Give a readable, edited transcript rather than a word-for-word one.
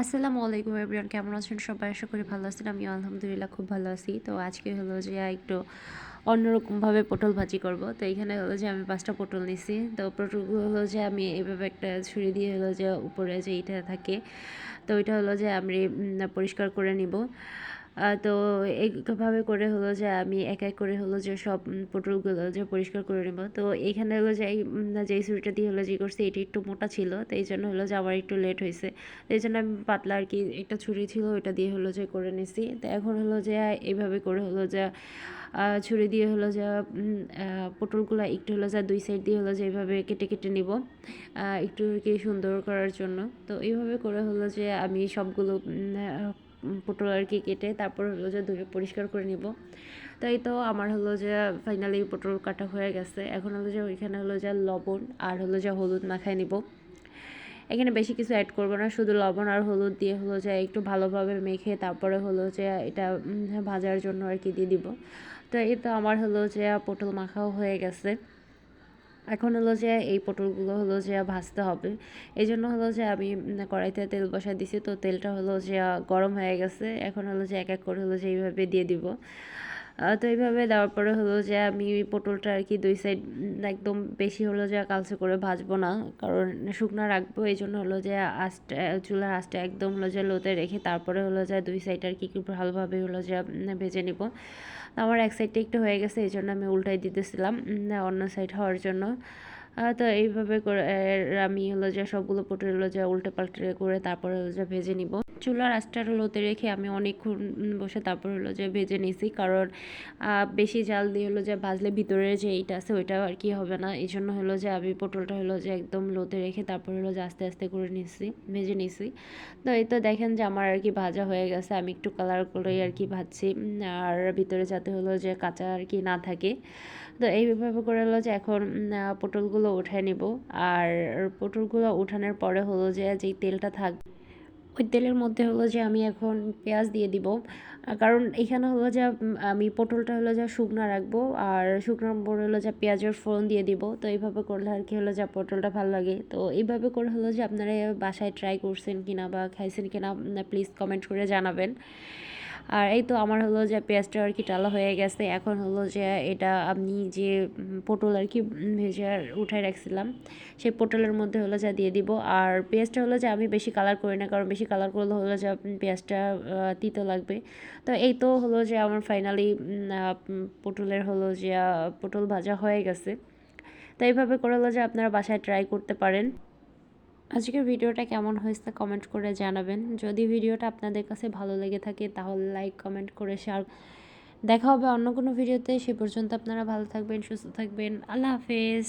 আসসালামু আলাইকুম এভরিওয়ান, কেমন আছেন সবাই? আশা করি ভালো আছেন। আমিও আলহামদুলিল্লাহ খুব ভালো আছি। তো আজকে হলো যে একটু অন্যরকমভাবে পটল ভাজি করব। তো এখানে হলো যে আমি ৫টা পটল নিছি। তো পটলগুলো হলো যে আমি এভাবে একটা ছুরি দিয়ে হলো যে উপরে যে ইটা থাকে, তো ওইটা হলো যে আমি পরিষ্কার করে নিব। তো এইভাবে করে হলো যে আমি এক এক করে হলো যে সব পটলগুলো যে পরিষ্কার করে নেব। তো এইখানে হলো যে যেই ছুরিটা দিয়ে হলো যে করছি এটি একটু মোটা ছিল, তো এই জন্য হলো যে আমার একটু লেট হয়েছে। তো এই জন্য আমি পাতলা আর কি একটা ছুরি ছিল ওইটা দিয়ে হলো যে করে নিছি। তো এখন হলো যে এইভাবে করে হলো যে ছুরি দিয়ে হলো যে পটলগুলো একটু হলো যে দুই সাইড দিয়ে হলো যে এইভাবে কেটে কেটে নিব একটু কি সুন্দর করার জন্য। তো এইভাবে করে হলো যে আমি সবগুলো পটল আর কি কেটে তারপর হলো যে ধুয়ে পরিষ্কার করে নিব। তো এই তো আমার হলো যে ফাইনালি পটল কাটা হয়ে গেছে। এখন হলো যে ওইখানে হলো যে লবণ আর হলো যে হলুদ মাখায় নিব। এখানে বেশি কিছু অ্যাড করবো না, শুধু লবণ আর হলুদ দিয়ে হলো যে একটু ভালোভাবে মেখে তারপরে হলো যে এটা ভাজার জন্য আর কি দিয়ে দিব। তো এই তো আমার হলো যে পটল মাখাও হয়ে গেছে। এখন হলো যে এই পটলগুলো হলো যে ভাজতে হবে। এই জন্য হলো যে আমি কড়াইতে তেল বসাই দিছি। তো তেলটা হলো যে গরম হয়ে গেছে। এখন হলো যে এক এক করে হলো যে এইভাবে দিয়ে দিব। তো এইভাবে দেওয়ার পরে হলো যে আমি পটলটা আর কি দুই সাইড একদম বেশি হলো যে কালচে করে ভাজবো না, কারণ শুকনো রাখবো। এই জন্য হলো যে আঁচটা চুলার আঁচটা একদম হলো যে লোতে রেখে তারপরে হলো যে দুই সাইড আর কি একটু ভালোভাবে হলো যে ভেজে নিব। আমার এক সাইডটা একটু হয়ে গেছে, এই জন্য আমি উল্টাই দিতেছিলাম অন্য সাইড হওয়ার জন্য। তো এইভাবে করে আমি হলো যে সবগুলো পটল হলো যে উল্টে পাল্টে করে তারপরে হলো যে ভেজে নিব। চুলার আঁচটা লোতে রেখে আমি অনেকক্ষণ বসে তারপর হলো যে ভেজে নিছি, কারণ বেশি জাল দিয়ে হলো যে ভাজলে ভিতরে যে এইটা আছে ওইটা আর কি হবে না। এই জন্য হলো যে আমি পটলটা হলো যে একদম লোতে রেখে তারপর হলো যে আস্তে আস্তে করে নিছি, ভেজে নিছি। তো এই তো দেখেন যে আমার আর কি ভাজা হয়ে গেছে। আমি একটু কালার করেই আর কি ভাজছি, আর ভিতরে যাতে হলো যে কাঁচা আর কি না থাকে। তো এইভাবে করে হলো যে এখন পটলগুলো উঠায় নিব। আর পটলগুলো উঠানোর পরে হলো যে যেই তেলটা থাকবে ওই তেলের মধ্যে হলো যে আমি এখন পেঁয়াজ দিয়ে দিব। কারণ এখানে হলো যে আমি পটলটা হলো যে শুকনো রাখবো, আর শুকনোর পরে হলো যে পেঁয়াজের ফোড়ন দিয়ে দিব। তো এইভাবে করলে আর কি হলো যে পটলটা ভালো লাগে। তো এইভাবে করে হলো যে আপনারা বাসায় ট্রাই করছেন কিনা বা খাইছেন কিনা প্লিজ কমেন্ট করে জানাবেন। আর এই তো আমার হলো যে পেঁয়াজটা আর কি টালা হয়ে গেছে। এখন হলো যে এটা আমি যে পটল আর কি ভেজে উঠাই রাখছিলাম সেই পটলের মধ্যে হলো যা দিয়ে দিব। আর পেঁয়াজটা হলো যে আমি বেশি কালার করি না, কারণ বেশি কালার করলে হলো যে পেঁয়াজটা তিতো লাগবে। তো এই তো হলো যে আমার ফাইনালি পটলের হলো যে পটল ভাজা হয়ে গেছে। তো এইভাবে করে হলো যে আপনারা বাসায় ট্রাই করতে পারেন। আজকের ভিডিওটা কেমন হয়েছে কমেন্ট করে জানাবেন। যদি ভিডিওটা আপনাদের কাছে ভালো লেগে থাকে তাহলে লাইক কমেন্ট করে শেয়ার। দেখা হবে অন্য কোনো ভিডিওতে। সে পর্যন্ত আপনারা ভালো থাকবেন, সুস্থ থাকবেন। আল্লাহ হাফেজ।